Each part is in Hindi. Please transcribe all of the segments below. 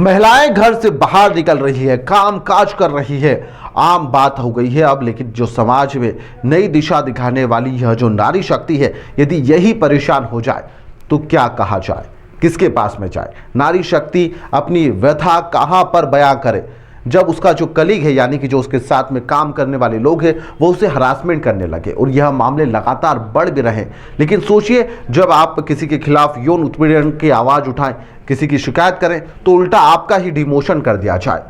महिलाएं घर से बाहर निकल रही है, काम काज कर रही है, आम बात हो गई है अब। लेकिन जो समाज में नई दिशा दिखाने वाली यह जो नारी शक्ति है, यदि यही परेशान हो जाए तो क्या कहा जाए, किसके पास में जाए। नारी शक्ति अपनी व्यथा कहां पर बयां करे जब उसका जो कलीग है, यानी कि जो उसके साथ में काम करने वाले लोग हैं, वो उसे हरासमेंट करने लगे और यह मामले लगातार बढ़ भी रहे। लेकिन सोचिए, जब आप किसी के खिलाफ यौन उत्पीड़न की आवाज़ उठाएं, किसी की शिकायत करें, तो उल्टा आपका ही डिमोशन कर दिया जाए।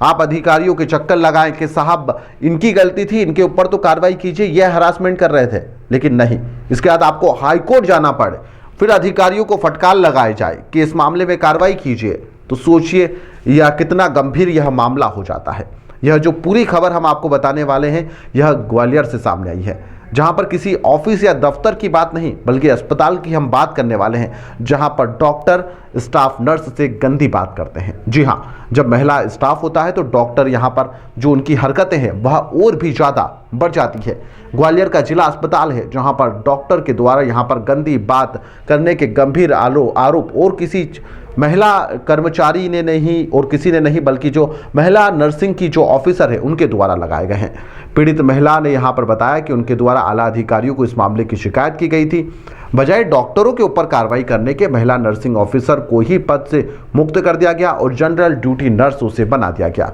आप अधिकारियों के चक्कर लगाएं कि साहब इनकी गलती थी, इनके ऊपर तो कार्रवाई कीजिए, यह हरासमेंट कर रहे थे। लेकिन नहीं, इसके बाद आपको हाईकोर्ट जाना पड़े, फिर अधिकारियों को फटकार लगाए जाए कि इस मामले में कार्रवाई कीजिए। तो सोचिए यह कितना गंभीर यह मामला हो जाता है। यह जो पूरी खबर हम आपको बताने वाले हैं, यह ग्वालियर से सामने आई है, जहां पर किसी ऑफिस या दफ्तर की बात नहीं बल्कि अस्पताल की हम बात करने वाले हैं, जहां पर डॉक्टर स्टाफ नर्स से गंदी बात करते हैं। जी हां, जब महिला स्टाफ होता है तो डॉक्टर यहां पर जो उनकी हरकतें हैं वह और भी ज़्यादा बढ़ जाती है। ग्वालियर का जिला अस्पताल है, जहां पर डॉक्टर के द्वारा यहां पर गंदी बात करने के गंभीर आरोप और किसी महिला कर्मचारी ने नहीं और किसी ने नहीं बल्कि जो महिला नर्सिंग की जो ऑफिसर है उनके द्वारा लगाए गए हैं। पीड़ित महिला ने यहां पर बताया कि उनके द्वारा आला अधिकारियों को इस मामले की शिकायत की गई थी। बजाय डॉक्टरों के ऊपर कार्रवाई करने के महिला नर्सिंग ऑफिसर को ही पद से मुक्त कर दिया गया और जनरल ड्यूटी नर्स उसे बना दिया गया।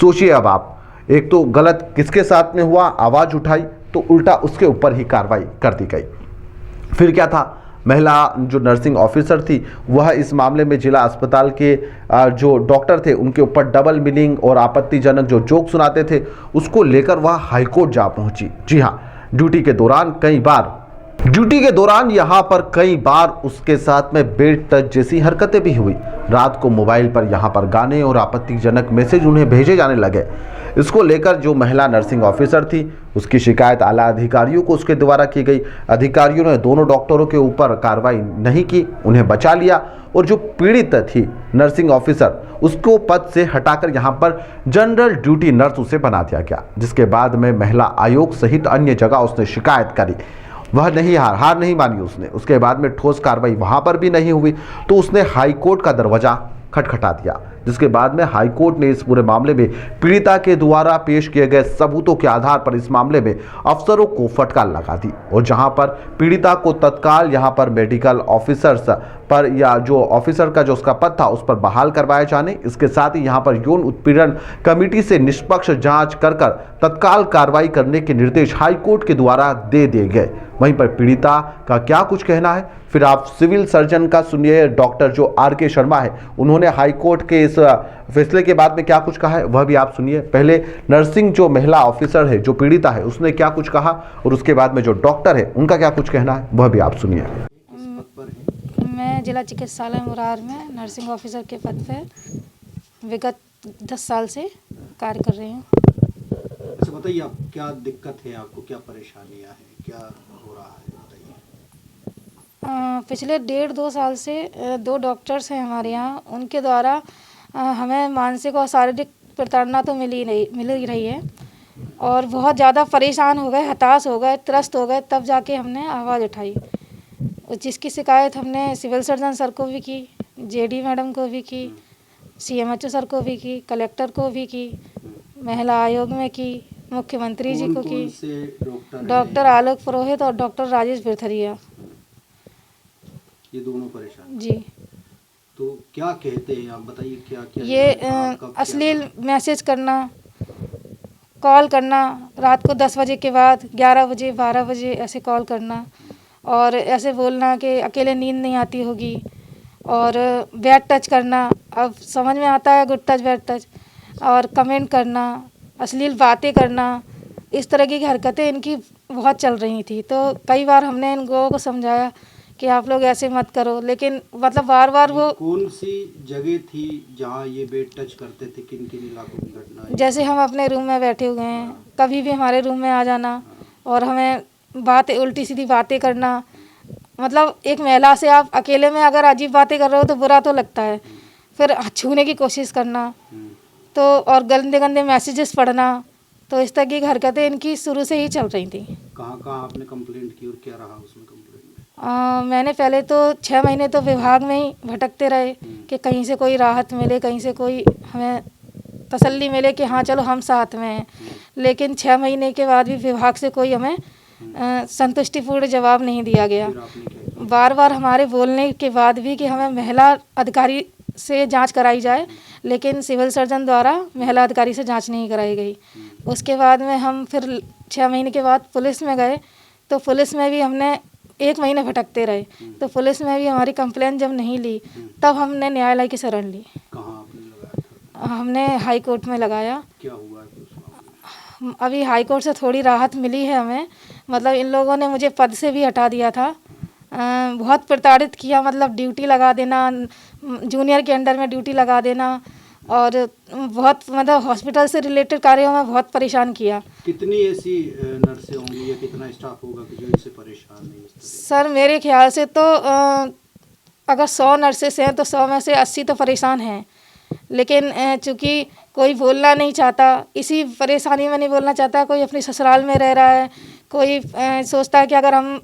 सोचिए अब आप, एक तो गलत किसके साथ में हुआ, आवाज़ उठाई तो उल्टा उसके ऊपर ही कार्रवाई कर दी गई। फिर क्या था, महिला जो नर्सिंग ऑफिसर थी वह इस मामले में जिला अस्पताल के जो डॉक्टर थे उनके ऊपर डबल मीनिंग और आपत्तिजनक जो जोक सुनाते थे, उसको लेकर वह हाईकोर्ट जा पहुंची। जी हाँ, ड्यूटी के दौरान यहाँ पर कई बार उसके साथ में बेड टच जैसी हरकतें भी हुई। रात को मोबाइल पर यहाँ पर गाने और आपत्तिजनक मैसेज उन्हें भेजे जाने लगे। इसको लेकर जो महिला नर्सिंग ऑफिसर थी उसकी शिकायत आला अधिकारियों को उसके द्वारा की गई। अधिकारियों ने दोनों डॉक्टरों के ऊपर कार्रवाई नहीं की, उन्हें बचा लिया और जो पीड़ित थी नर्सिंग ऑफिसर उसको पद से हटाकर यहाँ पर जनरल ड्यूटी नर्स उसे बना दिया गया। जिसके बाद में महिला आयोग सहित अन्य जगह उसने शिकायत करी, वह नहीं हार नहीं मानी उसने। उसके बाद में ठोस कार्रवाई वहां पर भी नहीं हुई तो उसने हाईकोर्ट का दरवाजा खटखटा दिया। जिसके बाद में हाईकोर्ट ने इस पूरे मामले में पीड़िता के द्वारा पेश किए गए सबूतों के आधार पर इस मामले में अफसरों को फटकार लगा दी और जहां पर पीड़िता को तत्काल यहां पर मेडिकल ऑफिसर्स पर या जो ऑफिसर का जो उसका पद था उस पर बहाल करवाए जाने, इसके साथ ही यहां पर यौन उत्पीड़न कमेटी से निष्पक्ष जांच कर तत्काल कार्रवाई करने के निर्देश हाईकोर्ट के द्वारा दे दिए गए। वहीं पर पीड़िता का क्या कुछ कहना है, फिर आप सिविल सर्जन का सुनिए, डॉक्टर जो RK शर्मा है, उन्होंने हाईकोर्ट के इस फैसले के बाद में क्या कुछ कहा है वह भी आप सुनिए। पहले नर्सिंग जो महिला ऑफिसर है जो पीड़िता है उसने क्या कुछ कहा और उसके बाद में जो डॉक्टर है उनका क्या कुछ कहना है वह भी आप सुनिए। मैं जिला चिकित्सालय मुरार में नर्सिंग ऑफिसर के पद पर विगत 10 साल से कार्य कर रही हूँ। अच्छा बताइए, आप क्या दिक्कत है, आपको क्या परेशानियाँ हैं, क्या हो रहा है बताइए। पिछले 1.5-2 साल से 2 डॉक्टर्स हैं हमारे यहाँ, उनके द्वारा हमें मानसिक और शारीरिक प्रताड़ना तो मिल ही रही है और बहुत ज़्यादा परेशान हो गए, हताश हो गए, त्रस्त हो गए, तब जाके हमने आवाज़ उठाई। जिसकी शिकायत हमने सिविल सर्जन सर को भी की, JD मैडम को भी की, CMHO सर को भी की, कलेक्टर को भी की, महिला आयोग में की, मुख्यमंत्री जी को की, डॉक्टर आलोक पुरोहित और डॉक्टर राजेश बिरथरिया, ये दोनों परेशान जी। तो क्या कहते हैं आप बताइए, क्या क्या ये अश्लील मैसेज करना, कॉल करना, रात को 10 बजे के बाद 11 बजे 12 बजे ऐसे कॉल करना और ऐसे बोलना कि अकेले नींद नहीं आती होगी और बैड टच करना, अब समझ में आता है गुड टच बैड टच, और कमेंट करना, अश्लील बातें करना, इस तरह की हरकतें इनकी बहुत चल रही थी। तो कई बार हमने इन लोगों को समझाया कि आप लोग ऐसे मत करो, लेकिन मतलब बार बार वो। कौन सी जगह थी जहाँ ये बेड टच करते थे, किन किन इलाकों की घटना है? जैसे हम अपने रूम में बैठे हुए हैं, कभी भी हमारे रूम में आ जाना और हमें बातें उल्टी सीधी बातें करना, मतलब एक महिला से आप अकेले में अगर अजीब बातें कर रहे हो तो बुरा तो लगता है, फिर छूने की कोशिश करना, तो और गंदे गंदे मैसेजेस पढ़ना, तो इस तरह की हरकतें इनकी शुरू से ही चल रही थी। कहाँ कहाँ आपने कंप्लेंट की और क्या रहा उसमें कंप्लेंट में? मैंने पहले तो 6 महीने तो विभाग में ही भटकते रहे कि कहीं से कोई राहत मिले, कहीं से कोई हमें तसल्ली मिले कि हाँ चलो हम साथ में हैं। लेकिन 6 महीने के बाद भी विभाग से कोई हमें संतुष्टिपूर्ण जवाब नहीं दिया गया। फिर आपने क्या किया? बार बार हमारे बोलने के बाद भी कि हमें महिला अधिकारी से जांच कराई जाए, लेकिन सिविल सर्जन द्वारा महिला अधिकारी से जांच नहीं कराई गई। उसके बाद में हम फिर 6 महीने के बाद पुलिस में गए, तो पुलिस में भी हमने 1 महीने भटकते रहे। तो पुलिस में भी हमारी कंप्लेन जब नहीं ली, तब हमने न्यायालय की शरण ली। कहाँ आपने लगाया था? हमने हाई कोर्ट में लगाया। क्या हुआ है फिर उस मामले में? अभी हाई कोर्ट से थोड़ी राहत मिली है हमें। मतलब इन लोगों ने मुझे पद से भी हटा दिया था। बहुत प्रताड़ित किया, मतलब ड्यूटी लगा देना, जूनियर के अंडर में ड्यूटी लगा देना, और बहुत मतलब हॉस्पिटल से रिलेटेड कार्यों में बहुत परेशान किया। कितनी ऐसी नर्सें होंगी या कितना स्टाफ होगा कि जो इससे परेशान नहीं इस तरह? सर मेरे ख्याल से तो अगर 100 नर्सेस हैं तो 100 में से 80 तो परेशान हैं। लेकिन चूँकि कोई बोलना नहीं चाहता, इसी परेशानी में नहीं बोलना चाहता, कोई अपने ससुराल में रह रहा है, कोई सोचता है कि अगर हम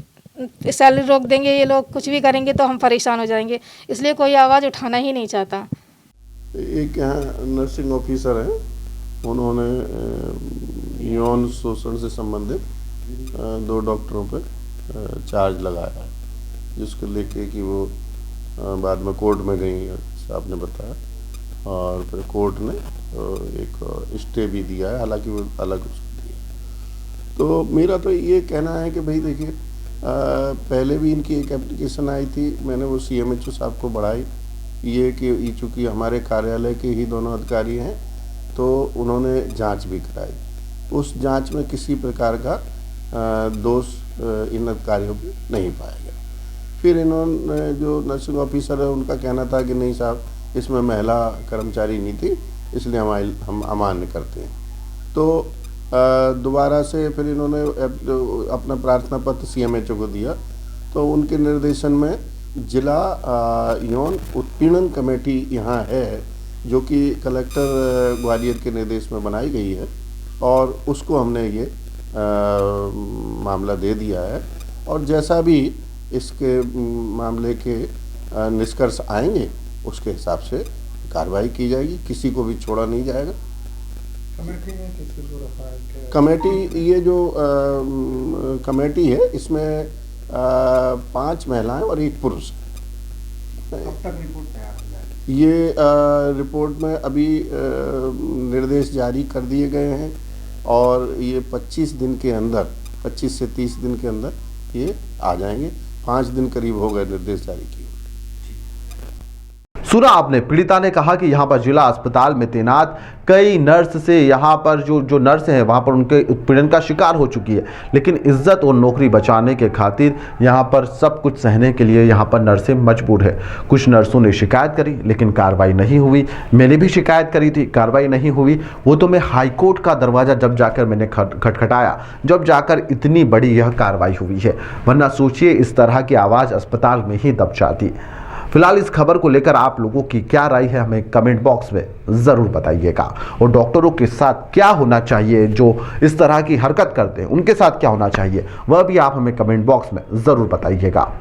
सैलरी रोक देंगे, ये लोग कुछ भी करेंगे तो हम परेशान हो जाएंगे, इसलिए कोई आवाज़ उठाना ही नहीं चाहता। एक यहाँ नर्सिंग ऑफिसर हैं, उन्होंने यौन शोषण से संबंधित 2 डॉक्टरों पर चार्ज लगाया है, जिसको लेके कि वो बाद में कोर्ट में गई, जैसे आपने बताया, और फिर कोर्ट ने एक स्टे भी दिया है, हालांकि वो अलग उसको दिया। तो मेरा तो ये कहना है कि भाई देखिए, पहले भी इनकी एक एप्लीकेशन आई थी, मैंने वो CMHO साहब को बढ़ाई, ये कि चूँकि हमारे कार्यालय के ही दोनों अधिकारी हैं, तो उन्होंने जांच भी कराई। उस जांच में किसी प्रकार का दोष इन अधिकारियों पे नहीं पाया गया। फिर इन्होंने, जो नर्सिंग ऑफिसर है, उनका कहना था कि नहीं साहब, इसमें महिला कर्मचारी नहीं थी, इसलिए हम अमान्य करते हैं। तो दोबारा से फिर इन्होंने अपना प्रार्थना पत्र CMHO को दिया, तो उनके निर्देशन में जिला यौन उत्पीड़न कमेटी यहाँ है, जो कि कलेक्टर ग्वालियर के निर्देश में बनाई गई है, और उसको हमने ये मामला दे दिया है। और जैसा भी इसके मामले के निष्कर्ष आएंगे, उसके हिसाब से कार्रवाई की जाएगी, किसी को भी छोड़ा नहीं जाएगा। कमेटी ने किसी को रखा है? कमेटी, ये जो कमेटी है, इसमें 5 महिलाएं और 1 पुरुष। कब तक रिपोर्ट तैयार हो जाएगी? ये रिपोर्ट में अभी निर्देश जारी कर दिए गए हैं, और ये 25 दिन के अंदर, 25 से 30 दिन के अंदर ये आ जाएंगे। 5 दिन करीब हो गए निर्देश जारी किए। सुना आपने, पीड़िता ने कहा कि यहाँ पर जिला अस्पताल में तैनात कई नर्स से यहाँ पर जो नर्स हैं वहाँ पर उनके उत्पीड़न का शिकार हो चुकी है, लेकिन इज्जत और नौकरी बचाने के खातिर यहाँ पर सब कुछ सहने के लिए यहाँ पर नर्सें मजबूर है। कुछ नर्सों ने शिकायत करी, लेकिन कार्रवाई नहीं हुई। मैंने भी शिकायत करी थी, कार्रवाई नहीं हुई। वो तो मैं हाईकोर्ट का दरवाज़ा जब जाकर मैंने खटखटाया, जब जाकर इतनी बड़ी यह कार्रवाई हुई है, वरना सोचिए इस तरह की आवाज़ अस्पताल में ही दब जाती। फिलहाल इस खबर को लेकर आप लोगों की क्या राय है, हमें कमेंट बॉक्स में ज़रूर बताइएगा। और डॉक्टरों के साथ क्या होना चाहिए, जो इस तरह की हरकत करते हैं, उनके साथ क्या होना चाहिए, वह भी आप हमें कमेंट बॉक्स में ज़रूर बताइएगा।